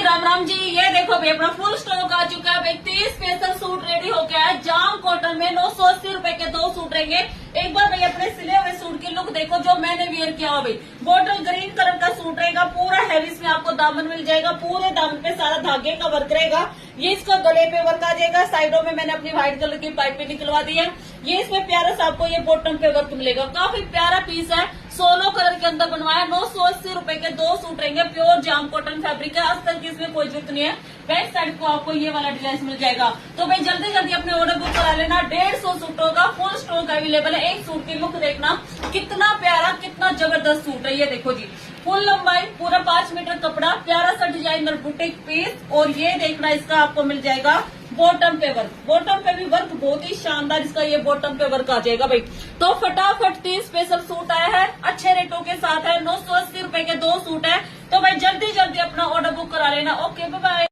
राम राम जी। ये देखो भाई अपना फुल स्टॉक आ चुका है भाई। 30 स्पेशल सूट रेडी हो गया है जाम कॉटन में। 980 रुपए के 2 सूट रहेंगे। एक बार भाई अपने सिले हुए सूट की लुक देखो जो मैंने वियर किया हुआ भाई। बॉटल ग्रीन कलर का सूट रहेगा, पूरा हैवी इसमें आपको दामन मिल जाएगा। पूरे दामन पे सारा धागे का वर्क रहेगा। ये इसका गले पे वर्क आ जाएगा। साइडों में मैंने अपनी व्हाइट कलर की पाइप निकलवा दी है। ये इसमें प्यारा सा आपको ये बॉटम पे वर्क मिलेगा। काफी प्यारा पीस है, सोलो कलर के अंदर बनवाया। 980 रुपए के 2 सूट रहेंगे। प्योर जाम कॉटन फैब्रिक है। आज तक की इसमें कोई जरूरत नहीं है। बैक साइड को आपको ये वाला डिजाइन मिल जाएगा। तो भाई जल्दी जल्दी अपने ऑर्डर बुक करा लेना। 150 सूटों का फुल स्टॉक अवेलेबल है। एक सूट की लुक देखना कितना प्यारा, कितना जबरदस्त सूट है। ये देखो जी, फुल लंबाई, पूरा 5 मीटर कपड़ा, प्यारा सा डिजाइनर बुटीक पीस। और ये देखना इसका आपको मिल जाएगा बॉटम पे वर्क। बॉटम पे भी वर्क बहुत ही शानदार, इसका ये बॉटम पे वर्क आ जाएगा भाई। तो फटाफट 30 स्पेशल सूट आया है, अच्छे रेटों के साथ है। 980 रुपए के 2 सूट है। तो भाई जल्दी जल्दी अपना ऑर्डर बुक करा लेना। Okay, bye bye.